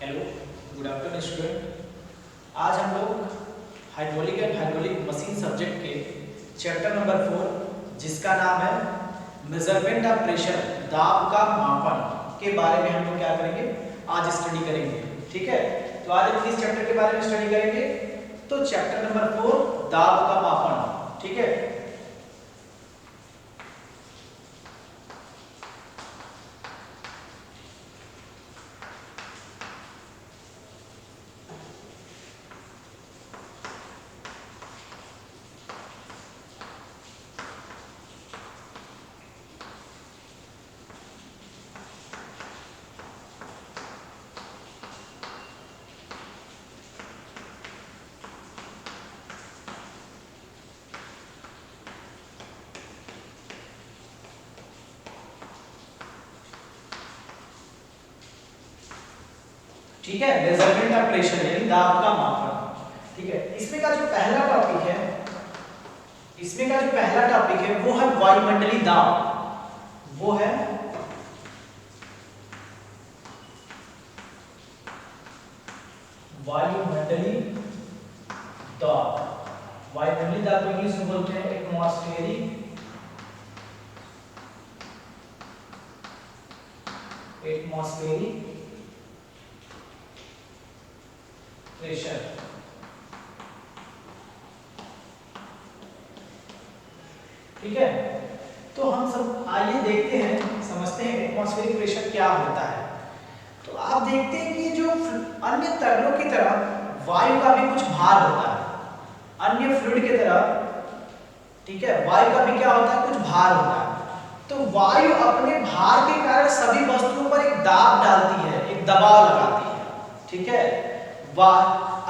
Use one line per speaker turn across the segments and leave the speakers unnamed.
Hello, good afternoon student. आज हम लोग hydraulic and hydraulic machine subject के चैप्टर नंबर 4 जिसका नाम है मेजरमेंट ऑफ प्रेशर, दाब का मापन के बारे में हम लोग क्या करेंगे, आज स्टडी करेंगे। ठीक है, तो आज हम किस चैप्टर के बारे में स्टडी करेंगे? तो चैप्टर नंबर 4 दाब का मापन। ठीक है, ठीक है, मेजरमेंट ऑफ प्रेशर यानी दाब का मापन। ठीक है, इसमें का जो पहला टॉपिक है, वो है वायुमंडलीय दाब। वो है वायुमंडलीय दाब। वायुमंडलीय दाब को इंग्लिश में बोलते हैं एटमॉस्फेरिक प्रेशर। ठीक है, तो हम सब आइए देखते हैं, समझते हैं एटमॉस्फेरिक प्रेशर क्या होता है। तो आप देखते हैं कि जो अन्य तरलों की तरह वायु का भी कुछ भार होता है, अन्य फ्लूइड की तरह। ठीक है, वायु का भी क्या होता है, कुछ भार होता है। तो वायु अपने भार के कारण सभी वस्तुओं पर एक दाब डालती है, एक दबाव लगाती है। ठीक है,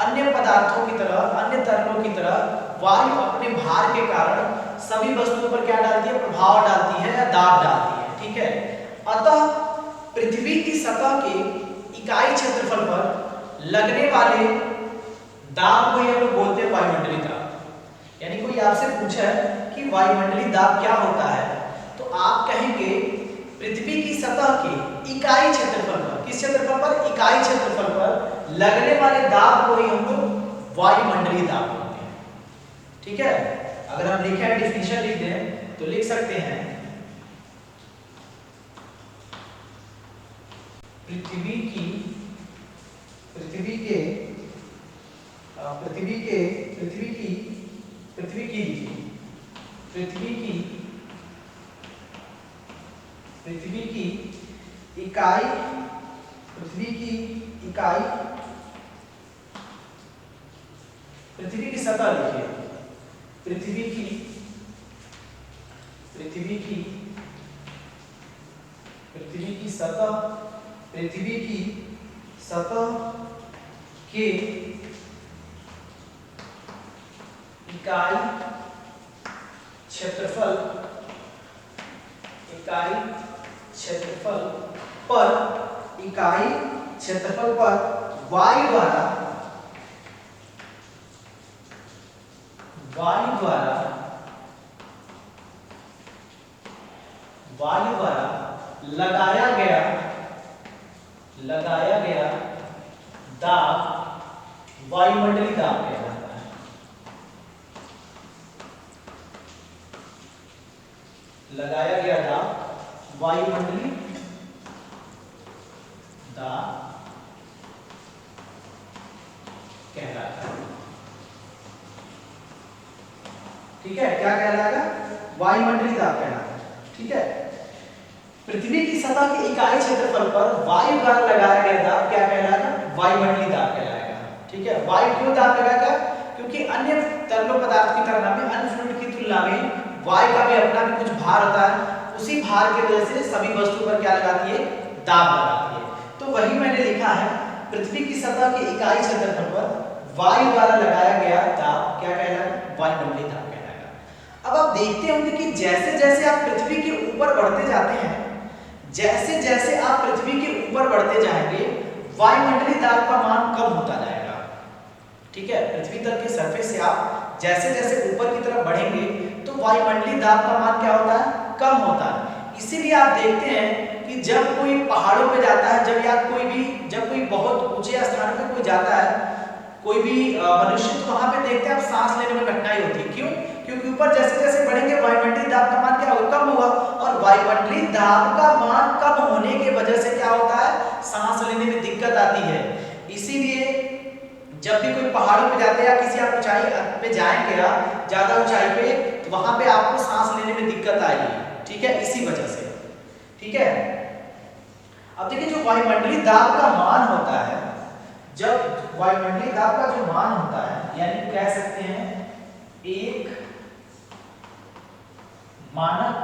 अन्य पदार्थों की तरह, अन्य तरलों की तरह वायु अपने भार के कारण सभी वस्तुओं पर क्या डालती है, प्रभाव डालती है या दाब डालती है। ठीक है, अतः पृथ्वी की सतह के इकाई क्षेत्रफल पर लगने वाले दाब को हम लोग बोलते हैं वायुमंडलीय दाब। यानी कोई आपसे पूछा है कि वायुमंडलीय दाब क्या होता है, तो आप कहेंगे पृथ्वी की सतह के इकाई क्षेत्रफल पर, किस क्षेत्रफल पर, इकाई क्षेत्रफल पर लगने वाले दाब को ही हम लोग वायुमंडलीय दाब बोलते हैं। ठीक है, अगर हम लिखें, डेफिनेशन लिख दें तो लिख सकते हैं पृथ्वी की इकाई, पृथ्वी की सतह लिखिए, पृथ्वी की सतह, पृथ्वी की सतह के इकाई क्षेत्रफल पर वायु द्वारा लगाया गया दाब वायुमंडलीय दाब कहलाता है। लगाया गया दाब वायुमंडलीय दाब कहलाता है। ठीक है, क्या कहलाएगा, वायुमंडलीय दाब कहलाता है। ठीक है, पृथ्वी की सतह के इकाई क्षेत्रफल पर वायु द्वारा लगाया गया दाब क्या कहलाएगा, वायुमंडलीय दाब कहलाएगा। ठीक है, वायु क्यों दाब लगाएगा, क्योंकि अन्य तरल पदार्थ की तुलना में, अन्य फ्लूइड की तुलना में वायु का भी अपना भी कुछ भार होता है। उसी भार की वजह से सभी वस्तु पर क्या लगाती है, दाब लगाती है। तो वही मैंने लिखा है, पृथ्वी की सतह के इकाई क्षेत्रफल पर वायु द्वारा लगाया गया दाब क्या कहलाएगा, वायुमंडलीय दाब कहलाएगा। अब आप देखते होंगे कि जैसे जैसे आप पृथ्वी के ऊपर बढ़ते जाते हैं, जैसे आप पृथ्वी के ऊपर बढ़ते जाएंगे, वायुमंडलीय दाब का मान कम होता जाएगा। ठीक है, पृथ्वी तल के सरफेस से आप जैसे जैसे ऊपर की तरफ बढ़ेंगे तो वायुमंडलीय दाब का मान क्या होता है, कम होता है। इसीलिए आप देखते हैं कि कि जब कोई पहाड़ों पे जाता है, जब कोई बहुत ऊंचे स्थानों पे कोई जाता है, कोई भी मनुष्य, तो वहां पे देखते हैं आप सांस लेने में कठिनाई होती है। क्यों? क्योंकि ऊपर जैसे जैसे बढ़ेंगे वायुमंडलीय दाब का मान क्या होगा? कम होगा, और वायुमंडलीय दाब का मान कम होने की वजह से क्या होता है? सांस लेने में दिक्कत आती है। इसीलिए जब भी कोई पहाड़ों पे जाते हैं या किसी आप ऊंचाई पे जाएंगे आप ज्यादा ऊंचाई पे, तो वहां पे आपको सांस लेने में दिक्कत आएगी, ठीक है, इसी वजह से, ठीक है। अब देखिए जो वायुमंडलीय दाब का मान होता है, जब वायुमंडलीय दाब का जो मान होता है, यानी कह सकते हैं एक मानक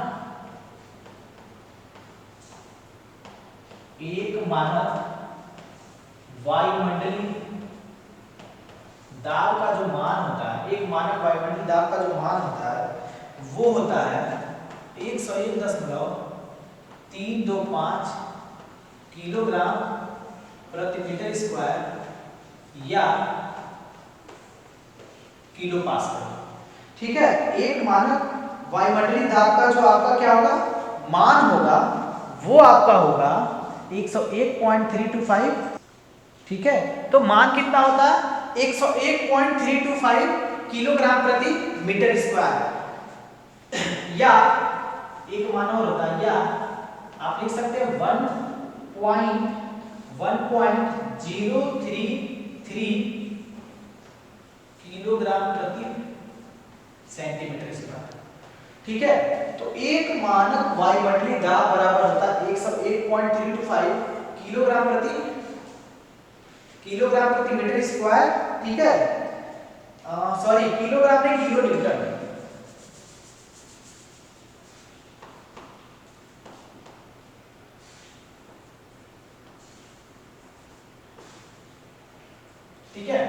वायुमंडलीय दाब का जो मान होता है, एक मानक वायुमंडलीय दाब का जो मान होता है, वो होता है 101.325 किलोग्राम प्रति मीटर स्क्वायर या किलो पास्कल, ठीक है। एक मानक वायुमंडलीय दाब का जो आपका क्या होगा? मान होगा, वो आपका होगा 101.325, ठीक है। तो मान कितना होता है? 101.325 किलोग्राम प्रति मीटर स्क्वायर, या एक मान और होता है, या आप लिख सकते हैं 1.033 किलोग्राम प्रति सेंटीमीटर स्क्वायर, ठीक है। तो एक मानक वायुमंडलीय दाब बराबर होता है 101.325 किलोग्राम प्रति मीटर स्क्वायर, ठीक है। सॉरी, किलोग्राम नहीं, किलो न्यूटन, ठीक है।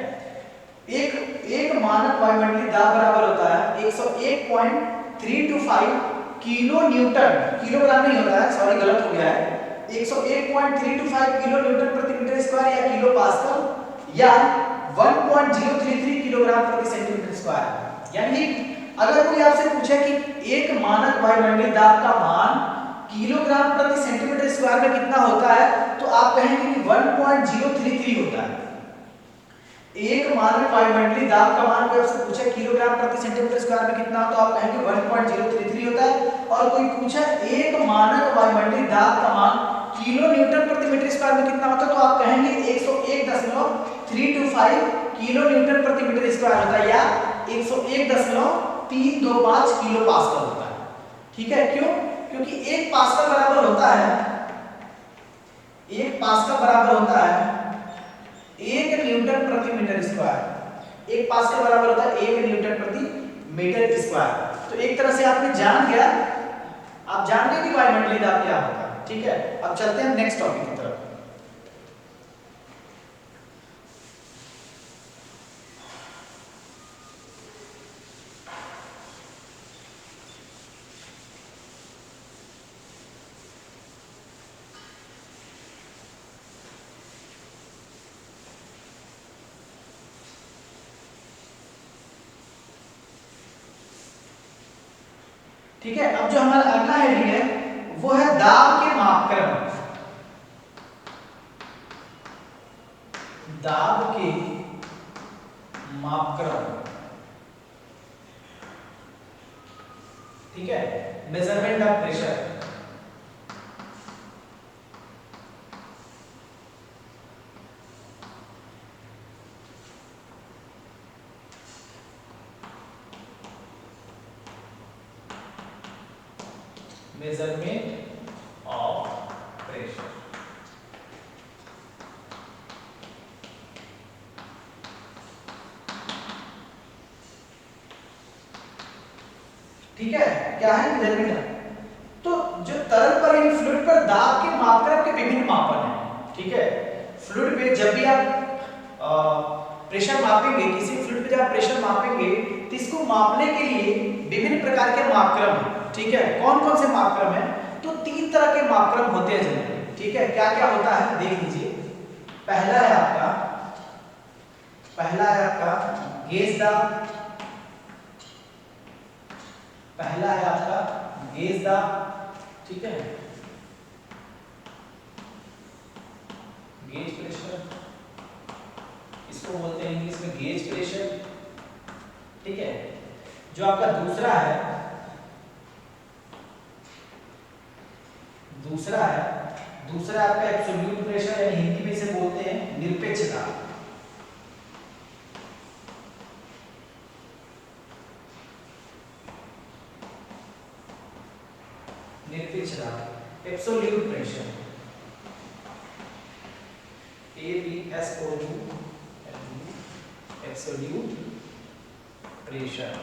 एक मानक वायुमंडलीय दाब बराबर होता है 101.325 किलो न्यूटन, किलोग्राम नहीं होता है, सॉरी गलत हो गया है, 101.325 किलो न्यूटन प्रति मीटर स्क्वायर या किलो पास्कल, या 1.033 किलोग्राम प्रति सेंटीमीटर स्क्वायर। यानी अगर कोई आपसे पूछे कि एक मानक वायुमंडलीय दाब का मान किलोग्राम प्रति सेंटीमीटर स्क्वायर में कितना होता है, तो आप कहेंगे कि 1.033 होता है। एक मानक वायुमंडलीय दाब का मान कोई आपसे पूछे किलोग्राम प्रति सेंटीमीटर स्क्वायर में कितना, तो आप कहेंगे 1.033 होता है। और कोई पूछे एक मानक वायुमंडलीय दाब का मान किलो न्यूटन प्रति मीटर स्क्वायर में कितना होता है, तो आप कहेंगे 101.325 किलो न्यूटन प्रति मीटर स्क्वायर होता है, या 101.325 किलो पास्कल होता है, ठीक है। क्यों? क्योंकि एक पास्कल बराबर होता है 1 न्यूटन प्रति मीटर स्क्वायर। एक पास्कल बराबर होता है 1 न्यूटन प्रति मीटर स्क्वायर। तो एक तरह से आपने जान गए कि वायुमंडलीय दाब क्या होता है, ठीक है। अब चलते हैं नेक्स्ट टॉपिक की तरफ। ठीक है, अब जो हमारा अगला हेडिंग है वो है दाब के मापक्रम। दाब के मापक्रम, ठीक है, measurement of pressure. Measurement of pressure, ठीक है। क्या है मेजरमेंट? तो जो तरल पर इन फ्लूइड पर दाब के मापक्रम के विभिन्न मापन हैं, ठीक है। फ्लूइड पे जब भी आप प्रेशर मापेंगे, किसी फ्लूइड पे जब आप प्रेशर मापेंगे तो इसको मापने के लिए विभिन्न प्रकार के मापक्रम हैं, ठीक है। कौन कौन से मापक्रम हैं? तो 3 तरह के मापक्रम होते हैं जनरली, ठीक है। क्या क्या होता है देख लीजिए। पहला है आपका गेज दाब, ठीक है। गेज प्रेशर, इसको बोलते हैं इंग्लिश में गेज प्रेशर। ठीक है, जो आपका दूसरा है दूसरा आपका एब्सोल्यूट प्रेशर, यानी हिंदी में इसे बोलते हैं निरपेक्ष दाब। निरपेक्ष दाब, absolute pressure, ABSOLU, absolute pressure.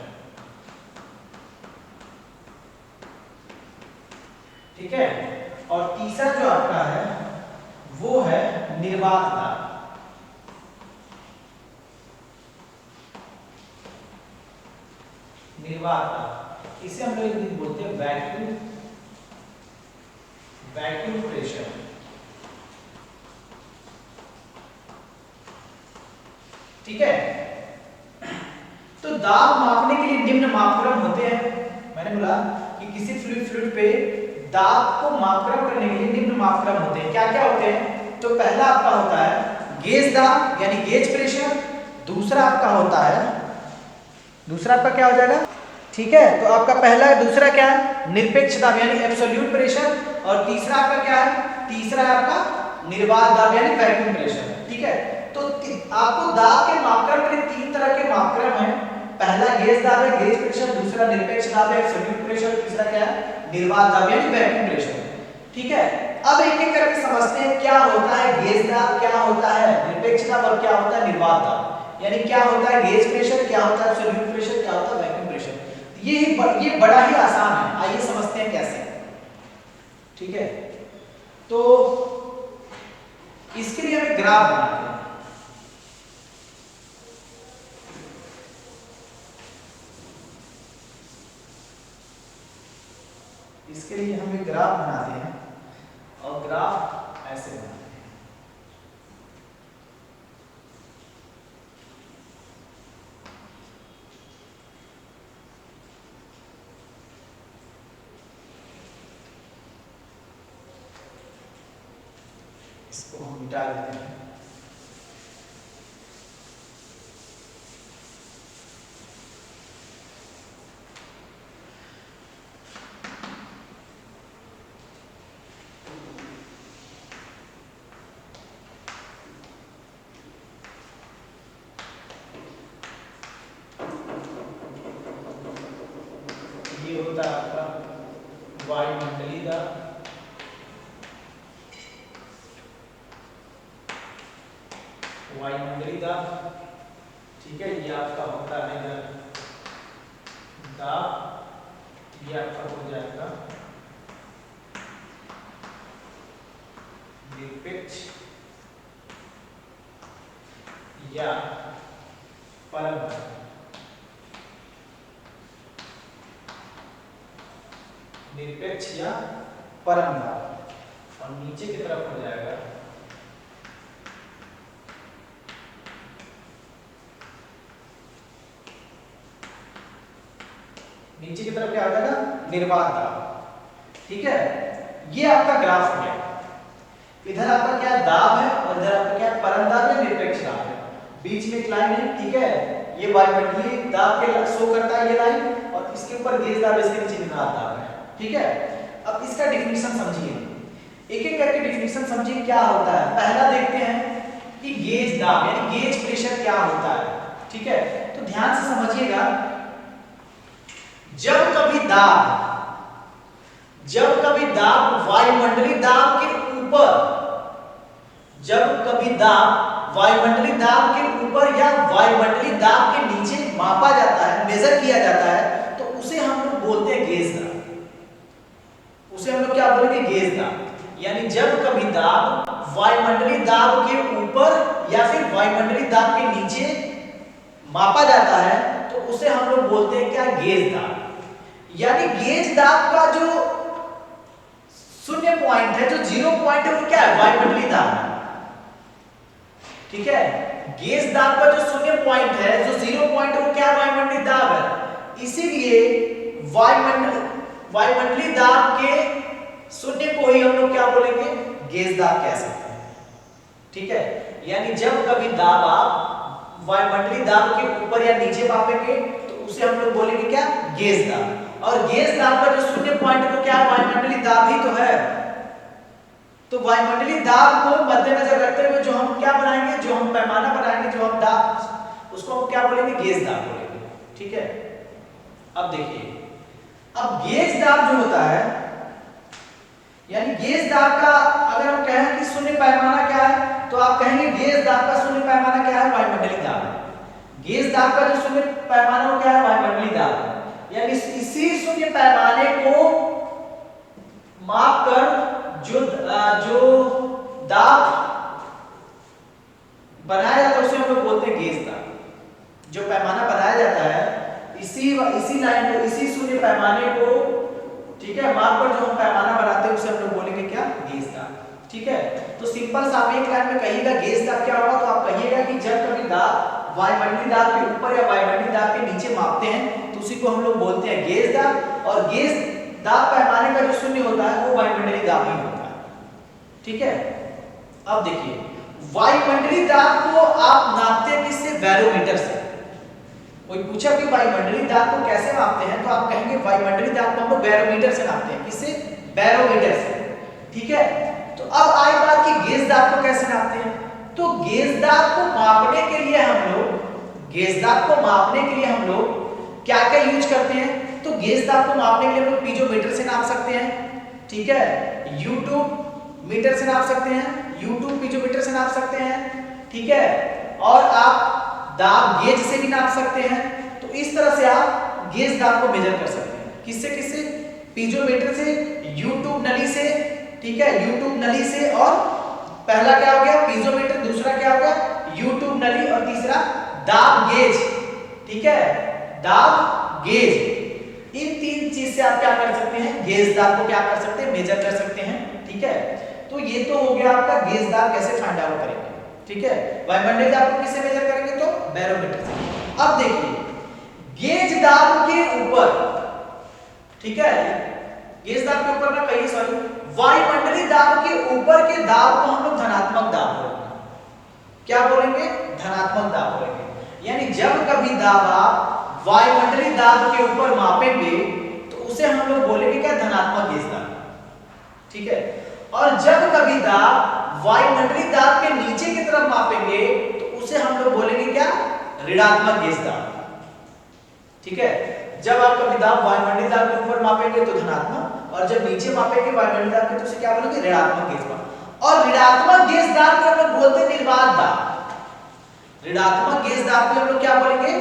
ठीक है, और तीसरा जो आपका है वो है निर्वात दाब। निर्वात दाब, इसे हम लोग बोलते हैं वैक्यूम प्रेशर। ठीक है, तो दाब मापने के लिए निम्न मापक्रम होते हैं। मैंने बोला कि किसी फ्लूइड पे दाब को मापक्रम करने के लिए निम्न मापक्रम होते हैं। क्या क्या होते हैं? तो पहला आपका होता है गेज दाब यानी गेज प्रेशर, दूसरा आपका होता है, दूसरा आपका क्या हो जाएगा? ठीक है, तो आपका पहला दूसरा क्या है? निरपेक्ष दाब यानी एब्सोल्यूट प्रेशर, और तीसरा आपका क्या है? तीसरा है आपका निर्वात दाब यानी वैक्यूम प्रेशर। ठीक है, तो आपको दाब के मापक्रम के तीन तरह के मापक्रम हैं। पहला गेज दाब है, गेज प्रेशर, दूसरा निरपेक्ष दाब है, एब्सोल्यूट प्रेशर, तीसरा क्या है? निर्वात दाब यानी वैक्यूम प्रेशर। ठीक है, अब एक एक करके समझते हैं क्या होता है गेज दाब, क्या होता है निरपेक्ष दाब और क्या होता है निर्वात दाब। यानी क्या होता है गेज प्रेशर, क्या होता है एब्सोल्यूट प्रेशर, क्या होता है वैक्यूम प्रेशर। ये बड़ा ही आसान है, आइए समझते हैं कैसे। ठीक है, तो इसके लिए हमें ग्राफ बनाते हैं। इसके लिए हम एक ग्राफ बनाते हैं और ग्राफ ऐसे बनाते हैं। इसको हम मिटा देते हैं। ये होता है आपका वायुमंडलीय दाब, वायुमंडलीय दाब। ठीक है, ये आपका होता है इधर दाब, ये आपका हो जाएगा निरपेक्ष या परम दाब। निरपेक्ष या परम दाब, और नीचे की तरफ हो जाएगा नीचे की तरफ क्या हो जाएगा? निर्वात दाब। ठीक है, ये आपका ग्राफ हो गया। इधर आपका क्या दाब है और इधर आपका क्या परम दाब है, निरपेक्ष दाब है। बीच में एक लाइन है। ठीक है, ये वायुमंडलीय दाब के शो करता है ये लाइन, और इसके ऊपर गेज दाब, इसके नीचे निर्वात दाब है। ठीक है, अब इसका डिफिनीशन समझिए, एक एक करके डिफिनीशन समझिए क्या होता है। पहला देखते हैं कि गेज दाब यानी गेज प्रेशर क्या होता है। ठीक है, तो ध्यान से समझिएगा, जब कभी दाब वायुमंडलीय दाब के ऊपर, जब कभी दाब वायुमंडलीय दाब के ऊपर या वायुमंडलीय दाब के नीचे मापा जाता है, मेजर किया जाता है, तो उसे हम लोग बोलते हैं गेज दाब। उसे हम लोग क्या बोलेंगे? गेज दाब। यानी जब कभी दाब वायुमंडलीय दाब के ऊपर या फिर वायुमंडलीय दाब के नीचे मापा जाता है, तो उसे हम लोग बोलते हैं क्या? गेज दाब। यानी गेज दाब का जो शून्य पॉइंट है, जो 0 पॉइंट है, वो क्या है? वायुमंडलीय दाब है। ठीक है, गेज दाब का जो शून्य पॉइंट है, जो 0 पॉइंट है, वो क्या? वायुमंडलीय दाब है। इसीलिए वायुमंडलीय दाब के शून्य को ही हम लोग क्या बोलेंगे? गेज दाब कह सकते हैं। ठीक है, यानी जब कभी दाब आप वायुमंडलीय दाब के ऊपर या नीचे मापेंगे तो उसे हम लोग बोलेंगे क्या, गेज दाब। और गेज दाब का जो शून्य पॉइंट को क्या, वायुमंडलीय दाब ही तो है। तो वायुमंडलीय दाब को मद्देनजर रखते हुए जो हम क्या बनाएंगे, जो हम पैमाना बनाएंगे, जो हम दाब, उसको हम क्या बोलेंगे, गेज दाब बोलेंगे। ठीक है, अब देखिए, अब गेज दाब जो होता है, यानी गेज दाब का अगर हम कहें कि शून्य पैमाना क्या है, तो आप कहेंगे गेज दाब का शून्य पैमाना क्या है, वायुमंडलीय दाब। गेज दाब का जो शून्य पैमाना वो क्या है, वायुमंडलीय दाब। यानी इसी शून्य पैमाने को माप कर जो दाब बनाया जाता है उसे हम लोग बोलते हैं गेज दाब। जो पैमाना बनाया जाता है इसी लाइन को, इसी शून्य पैमाने को, ठीक है, माप कर जो हम पैमाना बनाते हैं उसे हम लोग बोलेंगे क्या, गेज दाब। ठीक है, तो सिंपल सा आप एक लाइन में कहिएगा गेज दाब क्या होगा, तो आप कहिएगा कि जब कभी दाब वायुमंडलीय दाब के ऊपर या वायुमंडलीय दाब के नीचे मापते हैं तो उसी को हम लोग बोलते हैं गेज दाब। और गेज दाब पैमाने का जो शून्य होता है वो वायुमंडलीय दाब ही होता है। ठीक है, अब देखिए, वायुमंडलीय दाब को आप नापते हैं किससे, बैरोमीटर से। कोई पूछा कि वायुमंडलीय दाब को कैसे मापते हैं, तो आप कहेंगे वायुमंडलीय दाब को हम लोग बैरोमीटर से नापते हैं। किससे, बैरोमीटर से। ठीक है, तो अब आई बात कि गेज दाब को कैसे नापते हैं। तो गेज दाब को मापने के लिए हम लोग, गेज दाब को मापने के लिए हम लोग क्या क्या यूज करते हैं, तो गेज दाब को मापने के लिए हम लोग पीजोमीटर से नाप सकते हैं। ठीक है, यूट्यूब मीटर से नाप सकते हैं, यूट्यूब पीजोमीटर से नाप सकते हैं। ठीक है, और आप दाब गेज से भी नाप सकते हैं। तो इस तरह से आप गेज दाब को मेजर कर सकते हैं। किससे किससे, पीजोमीटर से, यूट्यूब नली से। ठीक है, यूट्यूब नली से, और पहला क्या हो गया, पीजोमीटर, दूसरा क्या हो गया, यूट्यूब नली, और तीसरा दाब गेज। ठीक है, दाब गेज। इन तीन चीज से आप क्या कर सकते हैं, गेज दाब को क्या कर सकते हैं, मेजर कर सकते हैं। ठीक है, तो ये तो हो गया आपका गेज दाब कैसे फाइंड आउट करेंगे। ठीक है, वायुमंडलीय दाब को किससे मेजर करेंगे, तो बैरोमीटर से। अब देखिए, गेज दाब के ऊपर, ठीक है, गेज दाब के ऊपर ना कहिए, सॉरी, वायुमंडलीय दाब के ऊपर के दाब को हम लोग धनात्मक दाब बोलेंगे। क्या बोलेंगे, धनात्मक दाब बोलेंगे। यानी जब कभी दाब आप वायुमंडलीय दाब के ऊपर मापेंगे तो उसे हम लोग बोलेंगे क्या, धनात्मक गेज दाब। ठीक है, और जब कभी दाब वायुमंडलीय दाब के नीचे की तरफ मापेंगे तो उसे हम लोग बोलेंगे क्या, ऋणात्मक गेज दाब। ठीक है, जब आप कभी दाब वायुमंडलीय दाब के ऊपर मापेंगे तो धनात्मक, और जब नीचे मापेंगे वायुमंडलीय दाब के तो उसे क्या बोलेंगे, ऋणात्मक गेज दाब। और ऋणात्मक गेज दाब को हम लोग बोलते हैं निर्वात दाब। ऋणात्मक गेज दाब को हम लोग क्या बोलेंगे,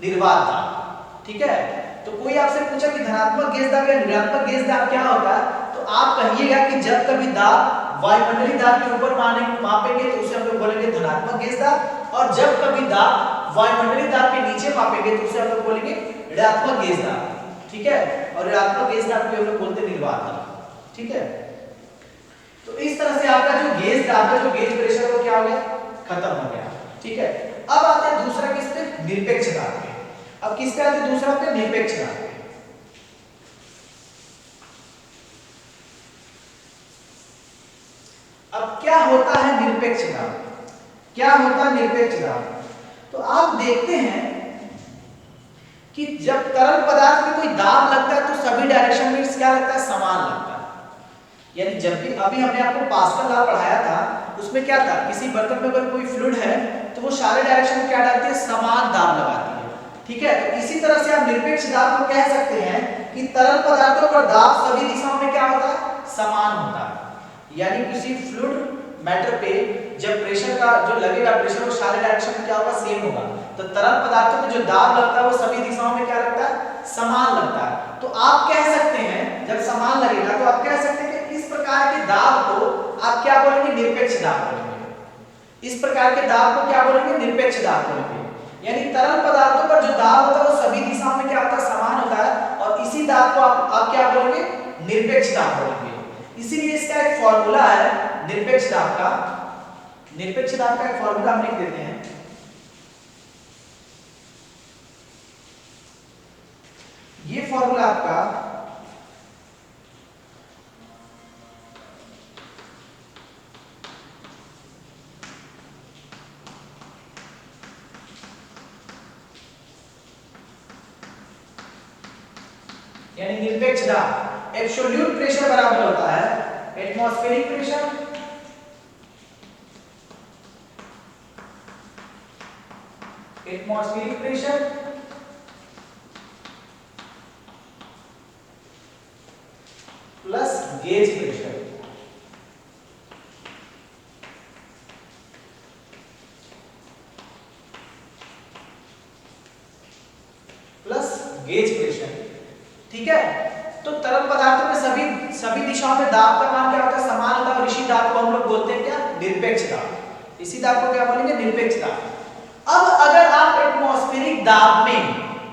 निर्वात दाब। ठीक है, तो कोई आपसे पूछा कि धनात्मक गेज दाब या ऋणात्मक गेज दाब क्या होता है, तो आप कहिएगा कि जब कभी दाब वायुमंडलीय दाब के ऊपर मापेंगे तो उसे हम लोग बोलेंगे धनात्मक गेज दाब, और जब कभी दाब वायुमंडलीय दाब के नीचे मापेंगे तो उसे हम लोग बोलेंगे ऋणात्मक गेज दाब। ठीक है, और ऋणात्मक गेज दाब को हम लोग बोलते हैं निर्वात दाब। ठीक है, तो इस तरह से आपका जो गेज दाब का जो गेज प्रेशर है वो क्या हो गया, खत्म हो गया। ठीक है, अब आते हैं दूसरा किस पे, निरपेक्ष दाब पे। अब किस पे आते हैं, दूसरा पे, निरपेक्ष दाब पे। अब क्या होता है निरपेक्ष दाब, क्या होता है निरपेक्ष दाब, तो आप देखते हैं कि जब तरल पदार्थ में कोई दाब लगता है तो सभी डायरेक्शन में क्या लगता है, समान लगता है। यानी जब भी अभी हमने आपको पास्कल लॉ पढ़ाया था उसमें क्या था, किसी बर्तन में अगर कोई फ्लूइड है तो वो सारे डायरेक्शन में क्या डालती है, समान दाब लगाती है। ठीक है, तो इसी तरह से आप निरपेक्ष दाब को कह सकते हैं कि तरल पदार्थों पर दाब सभी दिशाओं में क्या होता है, समान होता है। यानी किसी फ्लूइड मैटर पे जब प्रेशर का जो लगेगा प्रेशर वो सारे डायरेक्शन में क्या होगा, सेम होगा। तो तरल पदार्थों में जो दाब लगता है वो सभी दिशाओं में क्या लगता है, समान लगता है। तो आप कह सकते हैं जब समान लगेगा तो आप कह सकते हैं कि इस प्रकार के दाब को आप क्या बोलेंगे, निरपेक्ष दाब बोलेंगे। इस प्रकार के दाब को क्या बोलेंगे, निरपेक्ष दाब बोलेंगे। यानी तरल पदार्थों पर जो दाब होता है वो सभी दिशाओं में क्या होता है, समान होता है, और इसी दाब को आप क्या बोलेंगे, निरपेक्ष दाब बोलेंगे। इसीलिए इसका एक फॉर्मूला है निरपेक्ष दाब का। निरपेक्ष दाब का एक फॉर्मूला हम लिख देते हैं, ये फॉर्मूला आपका यानी निरपेक्ष दाब। एब्सोल्यूट प्रेशर बराबर होता है atmospheric pressure plus gauge pressure. ठीक है, तो तरल पदार्थों में सभी दिशाओं में दाब का मान क्या होता है? समान होता है और इसी दाब को हम लोग बोलते हैं क्या? निरपेक्ष दाब। इसी दाब को क्या बोलेंगे? निरपेक्ष दाब। अब अगर आप एटमॉस्फेरिक दाब में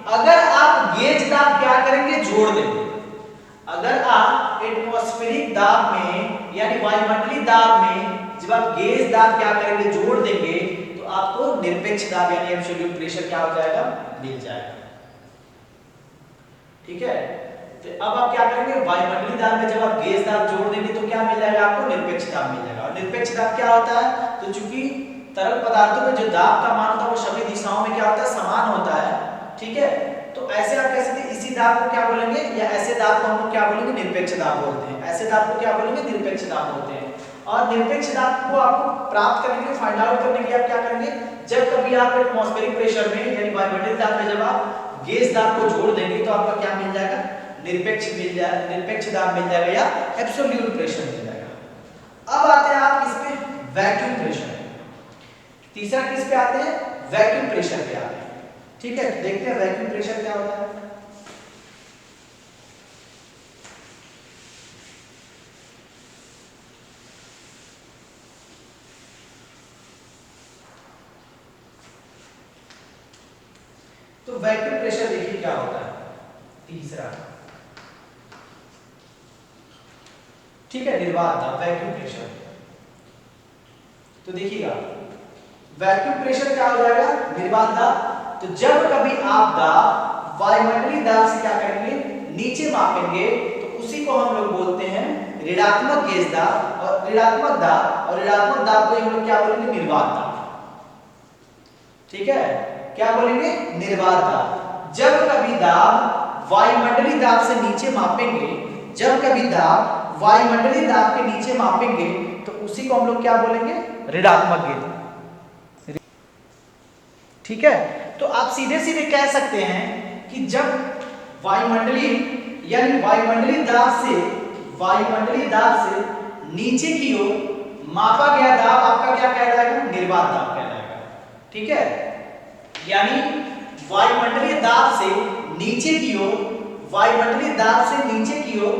अगर आप गेज दाब क्या करेंगे? जोड़ देंगे। अगर आप एटमॉस्फेरिक दाब में यानी वायुमंडलीय दाब में जब आप गेज दाब क्या करेंगे? जोड़ देंगे, तो आपको निरपेक्ष दाब यानी एब्सोल्यूट प्रेशर क्या हो जाएगा? मिल जाएगा। ठीक है, तो अब आप क्या करेंगे? वायुमंडलीय दाब में जब आप गेज दाब जोड़ देंगे तो क्या मिल जाएगा आपको? निरपेक्ष दाब मिल जाएगा। और निरपेक्ष दाब क्या होता है? तो चूंकि तरल पदार्थों में जो दाब का मान होता है वो सभी दिशाओं में क्या होता है? समान होता है। ठीक है, तो ऐसे आप कह सकते हैं इसी दाब को क्या बोलेंगे? या ऐसे दाब को हम लोग क्या बोलेंगे? निरपेक्ष दाब बोलते हैं। ऐसे दाब को क्या बोलेंगे? निरपेक्ष दाब बोलते हैं। और निरपेक्ष दाब को आपको प्राप्त करने के लिए, फाइंड आउट करने के लिए आप क्या करेंगे? जब कभी आप एटमॉस्फेरिक प्रेशर में यानी वायुमंडलीय दाब में जब आप गेज दाब को जोड़ देंगे तो आपका क्या मिल जाएगा? निरपेक्ष दाब मिल जाएगा या एब्सोल्यूट प्रेशर मिल जाएगा। अब आते हैं आप किस पे? Vacuum pressure. तीसरा किस पे आते हैं? वैक्यूम प्रेशर पे आते हैं। ठीक है, देखते हैं वैक्यूम प्रेशर क्या होता है। तो वैक्यूम प्रेशर देखिए क्या होता है। तीसरा, ठीक है, निर्वात दाब, वैक्यूम प्रेशर। तो देखिएगा वैक्यूम प्रेशर क्या हो जाएगा? निर्वात दाब। तो जब कभी आप दाब वायुमंडलीय दाब से क्या करेंगे? नीचे मापेंगे, तो उसी को हम लोग बोलते हैं ऋणात्मक गेज दाब और ऋणात्मक दाब। और ऋणात्मक दाब को हम लोग क्या बोलेंगे? निर्वात दाब। ठीक है, क्या बोलेंगे? निर्वात दाब। जब कभी दाब वायुमंडलीय दाब से नीचे मापेंगे, जब कभी दाब वायुमंडलीय दाब के नीचे मापेंगे, तो उसी को हम लोग क्या बोलेंगे? ऋणात्मक गेज। ठीक है, तो आप सीधे सीधे कह सकते हैं कि जब वायुमंडलीय यानी वायुमंडलीय दाब से नीचे की ओर मापा गया दाब आपका क्या कहलाएगा? निर्वात दाब कहलाएगा। ठीक है, यानी वायुमंडलीय दाब से नीचे की ओर, वायुमंडलीय दाब से नीचे की ओर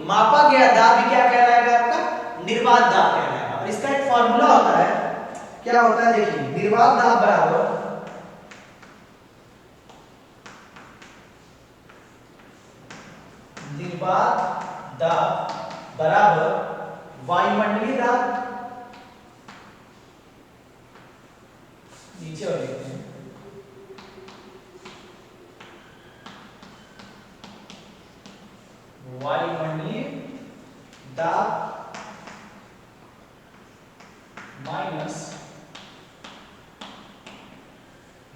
मापा गया दाब भी क्या कहलाएगा? आपका निर्वात दाब कहलाएगा। और इसका एक फॉर्मूला होता है, क्या होता है? देखिए, निर्वात दाब बराबर निर्वात दाब बराबर वायुमंडलीय दाब। नीचे और लिखते हैं वायुमंडलीय दाब माइनस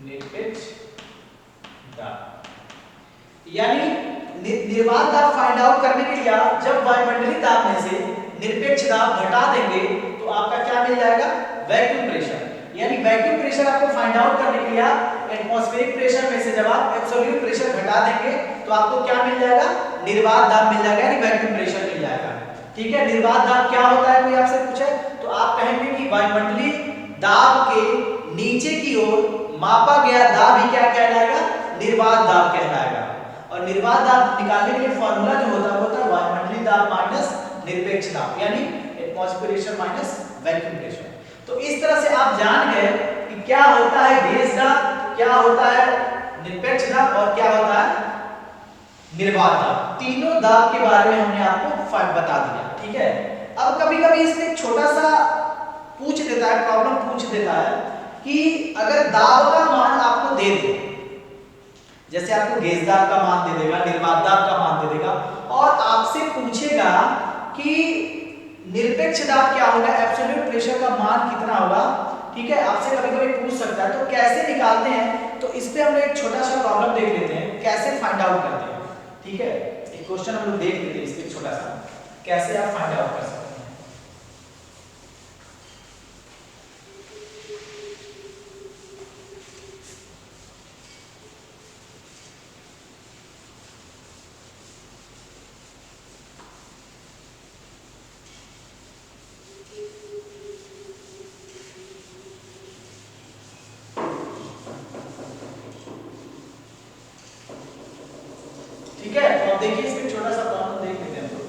निरपेक्ष दाब। यानी निर्वात दाब फाइंड आउट करने के लिए आप जब वायुमंडलीय दाब में से निरपेक्ष दाब घटा देंगे तो आपका क्या मिल जाएगा? Vacuum pressure. यानी वैक्यूम प्रेशर आपको फाइंड आउट करने के लिए आप एटमॉस्फेरिक प्रेशर में से जब आप एब्सोल्यूट प्रेशर घटा देंगे तो आपको क्या मिल जाएगा? निर्वात दाब मिल जाएगा, यानी वैक्यूम प्रेशर मिल जाएगा। ठीक है, निर्वात दाब क्या होता है? कोई आपसे पूछे तो आप कहेंगे कि वायुमंडलीय दाब के नीचे की ओर मापा गया दाब ही क्या कहलाएगा? निर्वात दाब कहलाएगा। और निर्वात दाब निकालने के लिए फॉर्मूला जो होता है वायुमंडलीय दाब माइनस निरपेक्ष दाब, यानी atmospheric pressure minus vacuum pressure. तो इस तरह से आप जान गए कि क्या होता है गेज दाब, क्या होता है निरपेक्ष दाब और क्या होता है निर्वात दाब। तीनों दाब के बारे में हमने आपको बता दिया। ठीक है, अब कभी-कभी इसमें एक छोटा सा पूछ देता है, प्रॉब्लम पूछ देता है कि अगर दाब का मान आपको दे दे, जैसे आपको गेज दाब का मान दे देगा, निर्वात दाब का मान दे देगा और आपसे पूछेगा कि निरपेक्ष दाब क्या होगा, एब्सोल्यूट प्रेशर का मान कितना होगा। ठीक है, आपसे कभी-कभी पूछ सकता है, तो कैसे निकालते हैं? तो इस पे हम एक छोटा सा प्रॉब्लम देख लेते हैं, कैसे फाइंड आउट करते हैं। ठीक है, एक क्वेश्चन हम लोग देख लेते हैं इसके छोटा सा, कैसे आप फाइंड आउट कर सकते हैं। ठीक है, तो अब देखिए इसमें छोटा सा प्रॉब्लम देख लेते हैं हम लोग।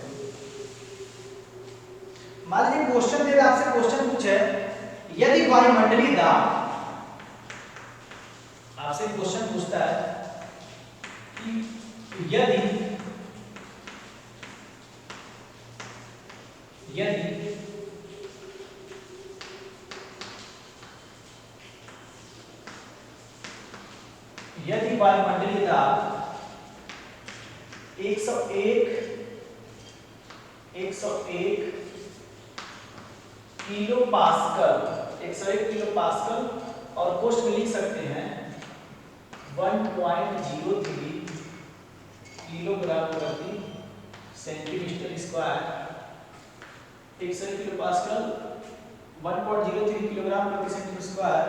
मान लीजिए क्वेश्चन दे रहा आपसे, क्वेश्चन पूछा है यदि वायुमंडलीय दाब, आपसे क्वेश्चन पूछता है कि यदि वायुमंडलीय दाब 101 किलो पास्कल और पोस्ट में लिख सकते हैं 1.03 किलोग्राम प्रति centimetre square. 101 kilo pascal 1.03 kilogram प्रति सेंटीमीटर स्क्वायर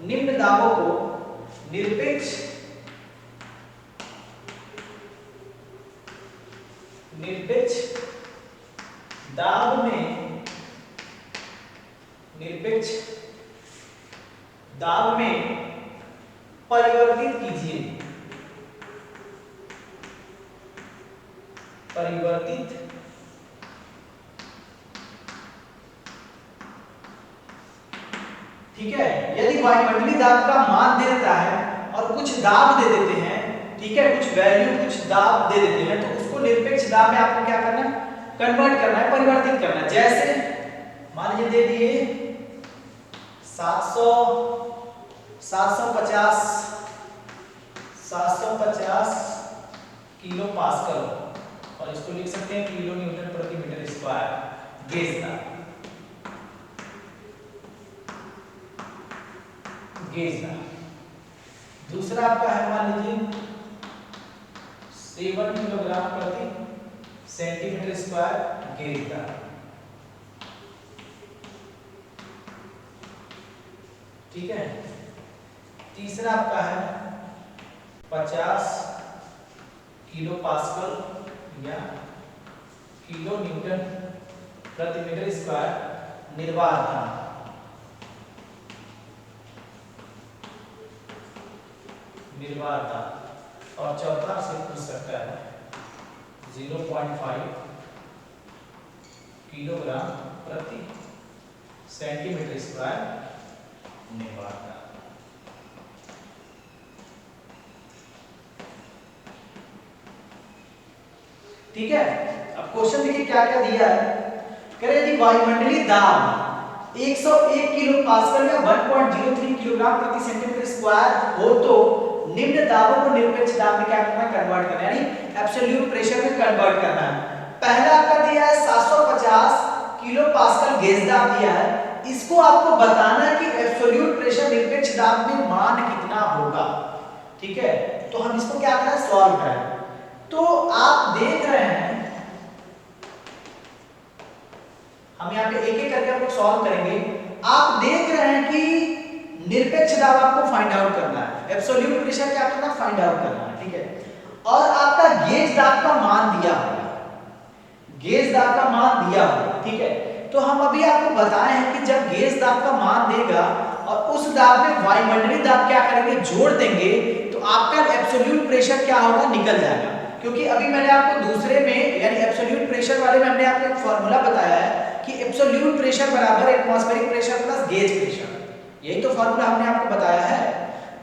निम्न दाबों को निरपेक्ष दाब में परिवर्तित कीजिए। ठीक है, यदि वायुमंडलीय दाब का मान दे देता है और कुछ दाब दे देते हैं, ठीक है, कुछ वैल्यू कुछ दाब दे देते हैं, तो उसको निरपेक्ष दाब में आपको क्या करना है, कन्वर्ट करना है, परिवर्तित करना है। जैसे मान लीजिए दे दिए 750 किलो पास्कल और इसको लिख सकते हैं किलो न्यूटन प्रति मीटर स्क्वायर गेज दाब। दूसरा आपका है मान लीजिए 7 किलोग्राम प्रति सेंटीमीटर स्क्वायर गेज दाब। ठीक है, तीसरा आपका है 50 किलो पास्कल या किलो न्यूटन प्रति मीटर स्क्वायर निर्वात दाब। और चौथा से पूछ सकता है 0.5 किलोग्राम प्रति सेंटीमीटर स्क्वायर निर्वात दाब। ठीक है, अब क्वेश्चन देखिए क्या क्या दिया है। कह रहे यदि वायुमंडलीय दाब 101 किलो पास्कल या 1.03 किलोग्राम प्रति सेंटीमीटर स्क्वायर हो तो निम्न दाबों को निरपेक्ष दाब में क्या करना है, कन्वर्ट करना है, यानी एब्सोल्यूट प्रेशर में कन्वर्ट करना है। पहला आपका दिया है 750 किलो पास्कल गेज दाब दिया है, इसको आपको बताना है कि एब्सोल्यूट प्रेशर निरपेक्ष दाब में मान कितना होगा। ठीक है, तो हम इसको क्या करें, सॉल्व करें। तो आप देख रहे हैं, हम यहाँ पे एक एक करके हम लोग सॉल्व करेंगे। आप देख रहे हैं कि निरपेक्ष दाब आपको फाइंड आउट करना है, एब्सोल्यूट प्रेशर क्या करना है, फाइंड आउट करना है। ठीक है, और आपका गेज दाब का मान दिया होगा, ठीक है। तो हम अभी आपको बताए हैं कि जब गेज दाब का मान देगा और उस दाब में वायुमंडलीय दाब क्या करेंगे, जोड़ देंगे, तो आपका एब्सोल्यूट प्रेशर क्या होगा, निकल जाएगा। क्योंकि अभी मैंने आपको दूसरे में यानी एब्सोल्यूट प्रेशर वाले में हमने आपको एक फार्मूला बताया है कि एब्सोल्यूट प्रेशर बराबर atmospheric pressure plus gauge pressure, यही तो फार्मूला हमने आपको बताया है।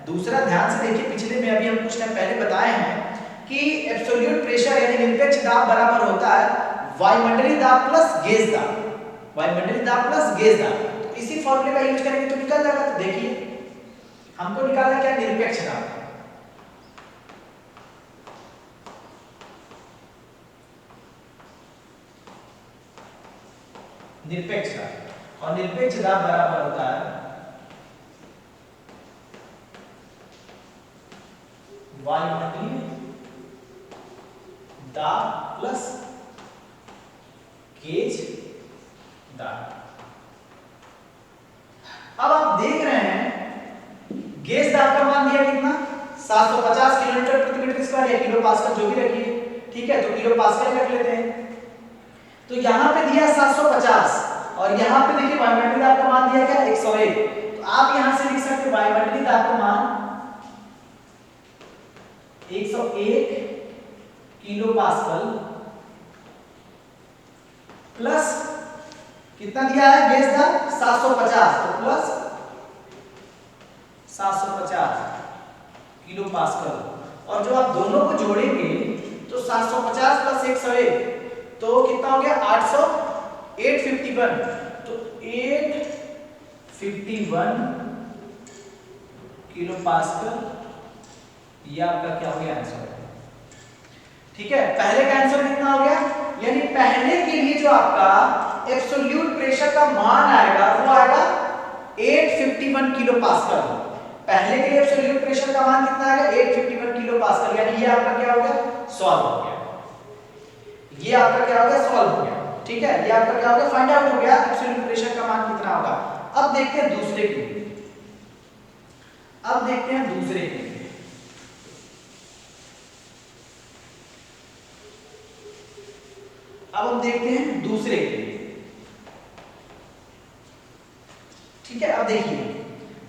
दूसरा ध्यान से देखिए, पिछले में अभी हम कुछ टाइम पहले बताए हैं कि एब्सोल्यूट प्रेशर यानी निरपेक्ष दाब बराबर होता है वायुमंडलीय दाब प्लस गेज दाब, तो इसी फार्मूले का यूज करेंगे तो निकल जाएगा। तो देखिए हमको निकालना क्या, निरपेक्ष दाब। निरपेक्ष दाब, और निरपेक्ष दाब बराबर होता है वायुमंडलीय दाब प्लस गेज दाब। अब आप देख रहे हैं गेज दाब का मान दिया कितना 750 किलोमीटर प्रति मीटर स्क्वायर या किलो पास्कल जो भी रखिए, ठीक है, तो किलो पास्कल रख लेते हैं। तो यहाँ पे दिया 750 और यहाँ पे देखिए वायुमंडलीय दाब का मान दिया क्या 101। तो आप यहाँ से लिख सकते वायुमंडलीय दाब का मान 101 किलो पास्कल प्लस कितना दिया है गेज दाब 750, तो प्लस 750 किलो पास्कल। और जो आप दोनों को जोड़ेंगे तो 750 प्लस 101 तो कितना हो गया 851, तो 851 किलो पास्कल, ये आपका क्या हो गया आंसर। ठीक है, पहले का आंसर कितना हो गया, यानी पहले के लिए जो आपका एब्सोल्यूट प्रेशर का मान आएगा वो आएगा 851 किलो पास्कल। पहले के लिए एब्सोल्यूट प्रेशर का मान कितना आएगा 851 किलो पास्कल, यानी ये आपका क्या हो गया सॉल्व हो गया, ये आपका क्या हो गया सॉल्व हो गया। ठीक है, ये आपका क्या हो गया फाइंड आउट हो गया एब्सोल्यूट प्रेशर का मान कितना होगा। अब देखते हैं दूसरे के लिए, अब देखते हैं दूसरे के लिए। अब हम देखते हैं दूसरे के लिए। ठीक है, अब देखिए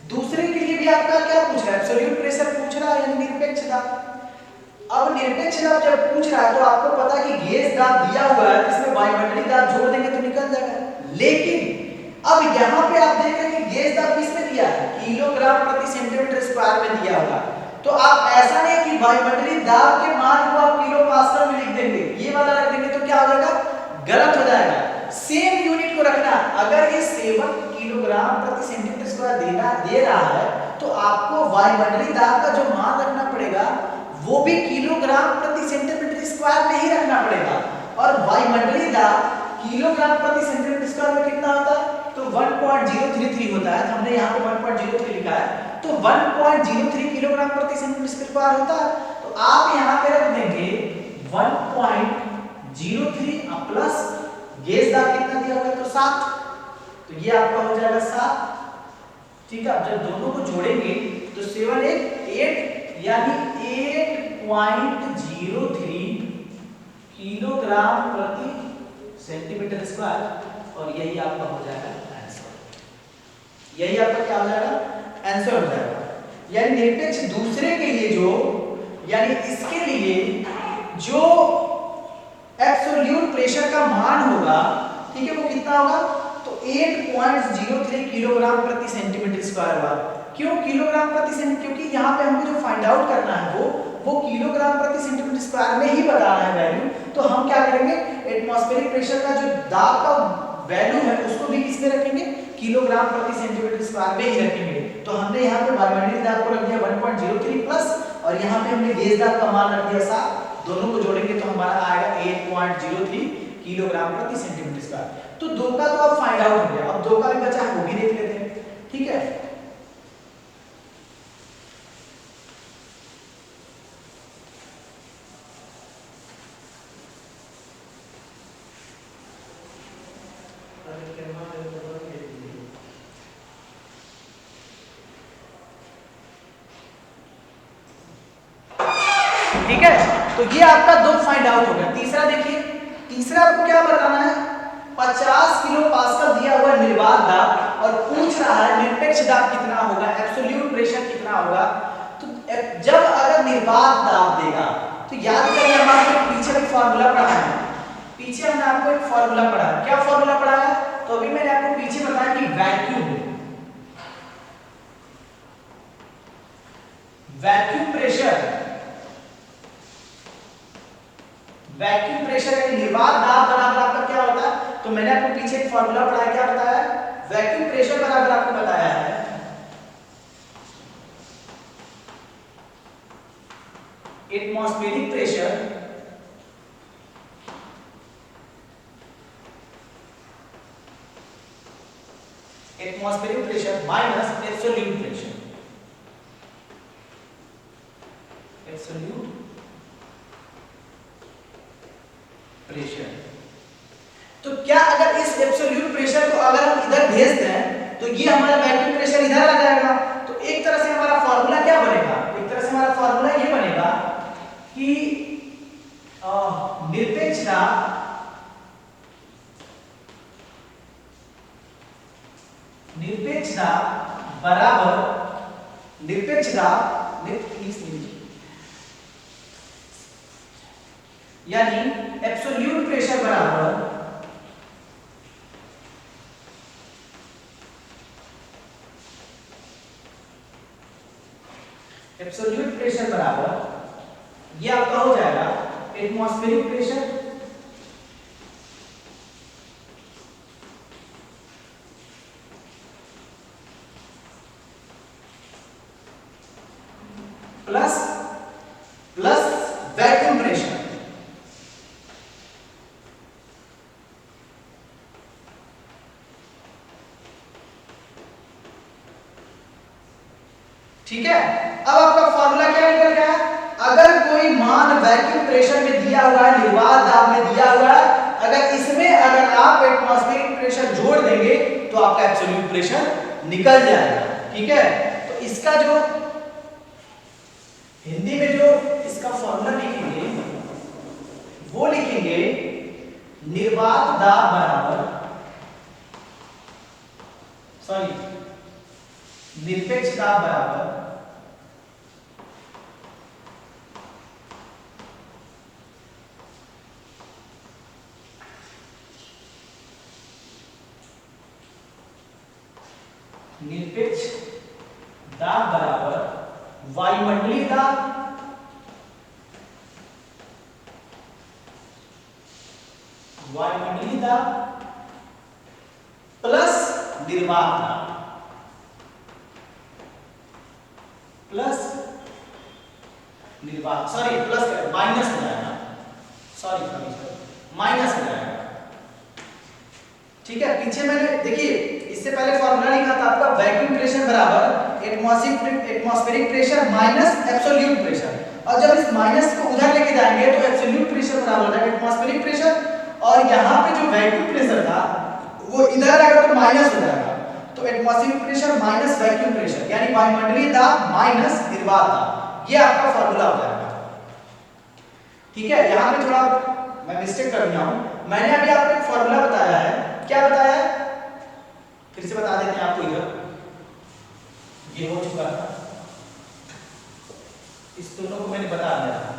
दूसरे के लिए भी आपका क्या पूछ रहा है एब्सोल्यूट प्रेशर पूछ रहा है यानी निरपेक्ष दाब। अब निरपेक्ष दाब जब पूछ रहा है तो आपको पता है कि गेज दाब दिया हुआ है, इसमें वायुमंडलीय दाब जोड़ देंगे तो निकल जाएगा। लेकिन अब यहाँ पे आप देख रहे हैं कि गेज दाब किसमें दिया है किलोग्राम प्रति सेंटीमीटर स्क्वायर में दिया हुआ। तो आप ऐसा नहीं कि वायुमंडलीय दाब के मान को आप किलो पास्कल में लिख देंगे, ये वाला रख देंगे तो क्या हो जाएगा गलत हो जाएगा। सेम यूनिट को रखना, अगर ये 7 किलोग्राम प्रति सेंटीमीटर स्क्वायर दे रहा है तो आपको वायुमंडलीय दाब का जो मान रखना पड़ेगा वो भी किलोग्राम प्रति सेंटीमीटर स्क्वायर में ही रखना पड़ेगा। और वायुमंडलीय दाब किलोग्राम प्रति सेंटीमीटर स्क्वायर में कितना होता है तो 1.033 होता है, तो हमने यहाँ पे 1.03 लिखा है, तो 1.03 किलोग्राम प्रति सेंटीमीटर स्क्वायर होता है। तो आप यहाँ पे रख देंगे 1.03 प्लस गेज दाब कितना दिया हुआ है तो 7, तो ये आपका हो जाएगा 7। ठीक है, अब जब दोनों को जोड़ेंगे तो 7 8 यानी 8.03 किलोग्राम प्रति सेंटीमीटर स्क्वायर, और यही आपका हो जाएगा आंसर। यही आपका क्या हो जाएगा आंसर हो जाएगा। यानी निरपेक्ष दूसरे के लिए जो यानी इसके लिए जो एब्सोल्यूट प्रेशर का मान होगा, ठीक है, वो कितना होगा तो 8.03 किलोग्राम प्रति सेंटीमीटर स्क्वायर होगा। क्यों किलोग्राम प्रति सेंटीमीटर, क्योंकि यहाँ पे हमको जो फाइंड आउट करना है वो किलोग्राम प्रति सेंटीमीटर स्क्वायर में ही बताना है वैल्यू। तो हम क्या करेंगे एटमॉस्फेरिक प्रेशर का जो दाब का वैल्यू है उसको भी किसमें रखेंगे किलोग्राम प्रति सेंटीमीटर स्क्वायर में ही रखेंगे। तो हमने यहाँ पे वायुमंडलीय दाब को रख दिया 1.03 प्लस, और यहाँ पे हमने गेज दाब का मान रख दिया 7, दोनों को जोड़ेंगे तो हमारा आएगा 8.03 किलोग्राम प्रति सेंटीमीटर स्क्वायर। तो दो का तो अब फाइंड आउट हो गया, अब दो का भी बचा है वो भी देख लेते हैं। ठीक है, ठीक है, तो ये आपका दो फाइंड आउट हो गया। तीसरा देखिए, तीसरा आपको क्या बताना है 50 किलो पास्कल दिया हुआ निर्वात दाब और पूछ रहा है निरपेक्ष दाब कितना होगा एब्सोल्यूट प्रेशर कितना होगा। तो जब अगर निर्वात दाब देगा तो याद करिए हमारे पीछे भी फार्मूला पढ़ा है, पीछे हमने आपको एक फार्मूला पढ़ा है। क्या फार्मूला पढ़ा है तो अभी मैंने आपको पीछे बताया कि वैक्यूम प्रेशर यानी निर्वात दाब बराबर आपका क्या होता है, तो मैंने आपको पीछे एक फार्मूला पढ़ाया, क्या बताया है वैक्यूम प्रेशर बराबर आपको बताया है atmospheric pressure atmospheric pressure minus absolute pressure, absolute pressure. तो क्या अगर इस एब्सोल्यूट प्रेशर को अगर हम इधर भेज दें तो ये हमारा वैक्यूम प्रेशर इधर आ जाएगा। तो एक तरह से हमारा फार्मूला क्या बनेगा, एक तरह से हमारा फार्मूला ये बनेगा कि निरपेक्ष दाब बराबर निरपेक्ष दाब यानी एब्सोल्यूट प्रेशर बराबर एब्सोल्यूट प्रेशर बराबर ये आपका हो जाएगा atmospheric pressure plus vacuum pressure. ठीक है, अब आपका फार्मूला क्या निकल गया? अगर कोई मान वैक्यूम प्रेशर में दिया हुआ है, निर्वात दाब में दिया हुआ है, अगर इसमें अगर आप एटमॉस्फेरिक प्रेशर जोड़ देंगे तो आपका एब्सोल्यूट प्रेशर निकल जाएगा। ठीक है, तो इसका जो हिंदी में जो इसका फॉर्मूला लिखेंगे वो लिखेंगे निर्वात दाब बराबर निरपेक्ष दाब बराबर निरपेक्ष दाब बराबर वायुमंडलीय दाब प्लस निर्वात दाब प्लस निर्वात प्लस माइनस हो जाएगा, माइनस हो जाएगा। ठीक है, पीछे मैंने देखिए इससे पहले फॉर्मूला लिखा था आपका वैक्यूम प्रेशर बराबर atmospheric pressure minus absolute pressure, और जब इस माइनस को उधर लेके जाएंगे तो एब्सोल्यूट प्रेशर बराबर हो जाएगा एटमॉस्फेरिक प्रेशर, और यहाँ पे जो वैक्यूम प्रेशर था वो इधर आएगा तो माइनस हो जाएगा। तो atmospheric pressure minus vacuum pressure यानी वायुमंडलीय दाब माइनस निर्वात दाब, ये आपका फॉर्मूला हो जाएगा। ठीक है, यहाँ पे थोड़ा मैं मिस्टेक कर दिया हूँ, मैंने अभी आपको एक फॉर्मूला बताया है। क्या बताया है, फिर से बता देते हैं आपको। इधर ये हो चुका था, इस दोनों को मैंने बता दिया था।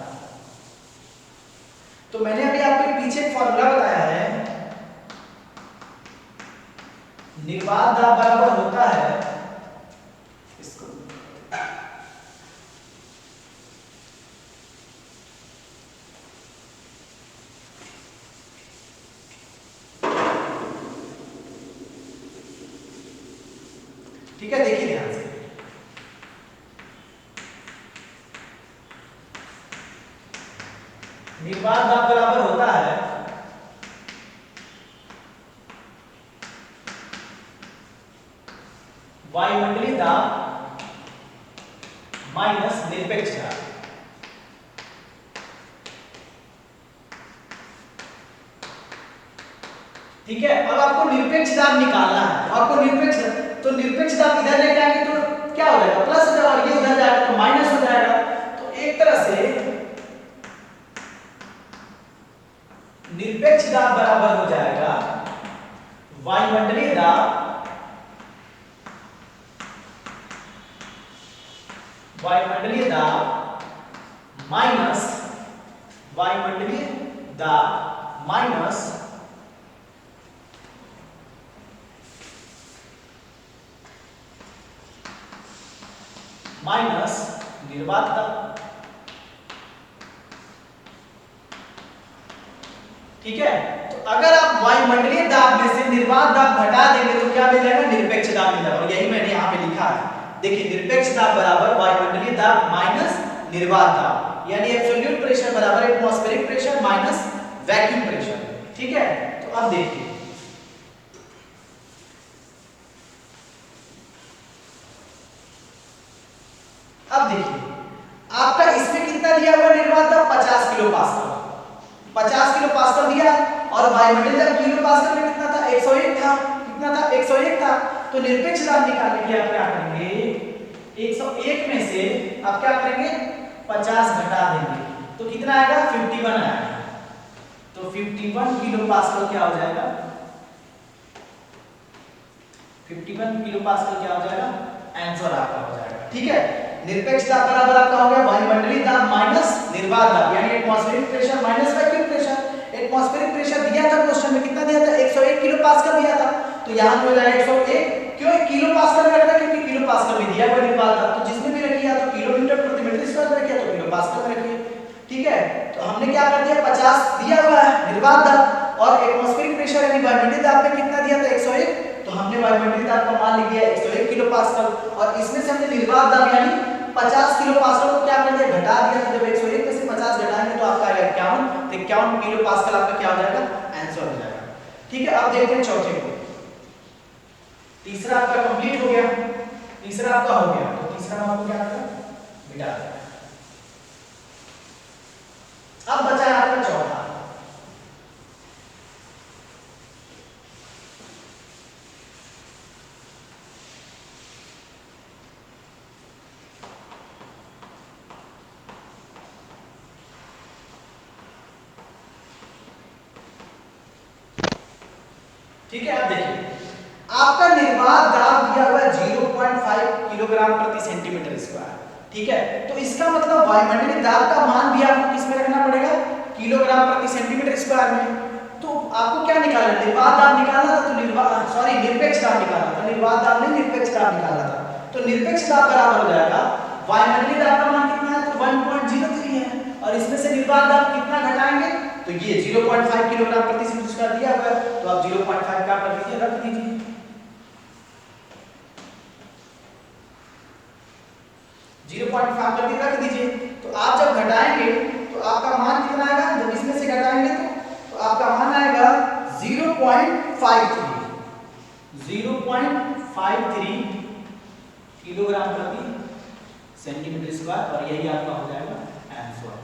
तो मैंने अभी आपको पीछे एक फॉर्मूला बताया है, निर्वात दाब बराबर होता है इसको ठीक है, देखिए ध्यान से, निर्वात दाब बराबर होता है वायुमंडलीय दाब माइनस निरपेक्ष दाब। ठीक है, अब आपको निरपेक्ष दाब निकालना है, आपको निरपेक्ष दाब इधर लेके आएंगे तो क्या हो जाएगा, प्लस हो जाएगा, और ये उधर जाएगा तो माइनस हो जाएगा। तो एक तरह से निरपेक्ष दाब बराबर हो जाएगा वायुमंडलीय दाब माइनस निर्वात दाब। ठीक है, तो अगर आप वायुमंडलीय दाब में से निर्वात दाब घटा देंगे तो क्या मिल जाएगा, निरपेक्ष दाब मिल जाएगा। और यही मैंने यहाँ पे लिखा है, देखिए निरपेक्ष दाब बराबर वायुमंडलीय दाब माइनस निर्वात दाब, यानी एब्सोल्यूट प्रेशर बराबर atmospheric pressure minus vacuum pressure. ठीक है, तो अब देखिए और वायुमंडलीय दाब किलो पास्कल में कितना था, 101 था। कितना था, 101 था। तो निरपेक्ष दाब निकालने के लिए आप क्या करेंगे, 101 में से आप क्या करेंगे, 50 घटा देंगे, तो कितना आएगा, 51 आएगा। तो 51 किलो पास्कल क्या हो जाएगा, 51 किलो पास्कल क्या हो जाएगा, आंसर आपका हो जाएगा। ठीक है, निरपेक्ष दाब बराबर आपका हो गया वायुमंडलीय दाब माइनस निर्वात दाब, यानी atmospheric pressure minus vacuum pressure. Atmospheric pressure दिया था क्वेश्चन में, कितना दिया था, 101 किलो पास्कल दिया था। तो यहां पे हो जाएगा 101, क्यों किलो पास्कल में रखा, क्योंकि किलो पास्कल में दिया हुआ निर्वात दाब, तो जिसमें भी रखिए या तो किलोमीटर प्रति मीटर स्क्वायर में रखिए तो किलो पास्कल में रखिए। ठीक है, तो हमने क्या कर दिया, 50 दिया हुआ है निर्वात दाब, और एटमॉस्फेरिक प्रेशर यानी वायुमंडलीय दाब में कितना दिया था, 101, तो हमने वायुमंडलीय दाब का मान लिख दिया 101 किलो पास्कल, और इसमें से हमने निर्वात दाब यानी 50 किलो पास्कल को क्या कर दिया, घटा दिया। तो जब 101 में से 50 घटाएंगे तो आपका आएगा 51, तो 51 किलो पास्कल आपका क्या हो जाएगा, आंसर हो जाएगा। ठीक है, अब देखते हैं चौथे को। तीसरा आपका कंप्लीट हो गया, तीसरा आपका हो गया, तो तीसरा में आपको क्या करना है, मिटा देना। अब बचा है आपका चौथा। ठीक है, अब देखिए आपका निर्वात दाब दिया हुआ है 0.5 किलोग्राम प्रति सेंटीमीटर स्क्वायर। ठीक है, तो इसका मतलब वायुमंडलीय दाब का मान भी आपको किसमें रखना पड़ेगा, किलोग्राम प्रति सेंटीमीटर स्क्वायर में। तो आपको क्या निकालना है, निर्वात दाब निकालना था, तो निरपेक्ष दाब निकालना था, निर्वात दाब नहीं निरपेक्ष दाब निकालना था। तो निरपेक्ष दाब बराबर हो जाएगा, वायुमंडलीय दाब का मान कितना है, तो 1.03 है, और इसमें से निर्वात दाब कितना घटाएंगे, तो ये 0.5 किलोग्राम प्रति सेंटीमीटर स्क्वायर दिया हुआ है, तो आप 0.5 क्या कर दीजिए, रख दीजिए। 0.5 करके रख दीजिए। तो आप जब घटाएंगे तो आपका मान कितना आएगा, जब इसमें से घटाएंगे तो आपका मान आएगा 0.53 किलोग्राम प्रति सेंटीमीटर स्क्वायर, और यही आपका हो जाएगा आंसर।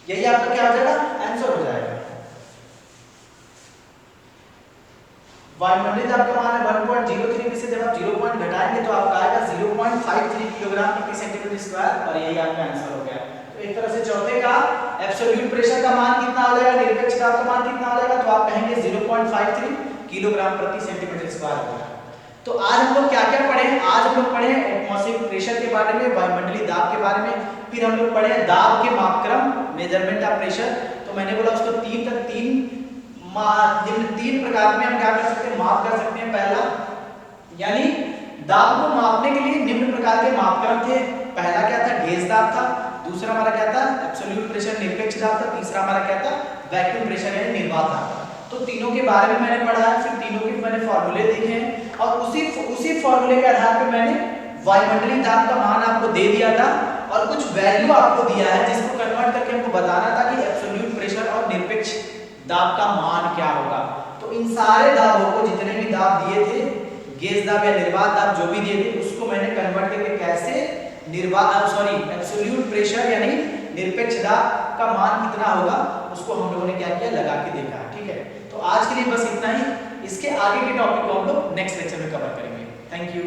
यही आपका क्या हो जाएगा, आंसर हो जाएगा। वायुमंडलीय दाब का मान है 1.03 में से जब आप 0 पॉइंट घटाएंगे तो आपका आएगा 0.53 किलोग्राम प्रति सेंटीमीटर स्क्वायर, और यही आपका आंसर हो गया। तो एक तरह से चौथे का एब्सोल्यूट प्रेशर का मान कितना हो जाएगा, निरपेक्ष दाब का मान कितना हो जाएगा, तो आप कहेंगे 0.53 किलोग्राम प्रति सेंटीमीटर स्क्वायर होगा। तो आज हम लोग क्या क्या पढ़े, आज हम लोग पढ़े एटमॉस्फेरिक प्रेशर के बारे में, वायुमंडलीय दाब के बारे में, फिर हम लोग पढ़े दाब के मापक्रम, मेजरमेंट ऑफ प्रेशर। तो मैंने बोला उसको तीन प्रकार में हम क्या कर सकते हैं, माप कर सकते हैं। पहला यानी दाब को मापने के लिए निम्न प्रकार के मापक्रम थे। पहला क्या था, गेज दाब था, दूसरा हमारा क्या था, एब्सोल्यूट प्रेशर निरपेक्ष दाब था, तीसरा हमारा क्या था, वैक्यूम प्रेशर यानी निर्वात दाब। तो तीनों के बारे में मैंने पढ़ा है, फिर तीनों के मैंने फॉर्मूले देखे हैं, और उसी फॉर्मूले के आधार पर मैंने वायुमंडलीय दाब का मान आपको दे दिया था, और कुछ वैल्यू आपको दिया है जिसको कन्वर्ट करके हमको बताना था कि एब्सोल्यूट प्रेशर और निरपेक्ष दाब का मान क्या होगा। तो इन सारे दाबों को, जितने भी दाब दिए थे, गेज दाब या निर्वात दाब जो भी दिए थे, उसको मैंने कन्वर्ट करके कैसे एब्सोल्यूट प्रेशर यानी निरपेक्ष दाब का मान कितना होगा, उसको हम लोगों ने क्या किया, लगा के देखा। ठीक है, तो आज के लिए बस इतना ही। इसके आगे के टॉपिक को हम लोग नेक्स्ट लेक्चर में कवर करेंगे। Thank you.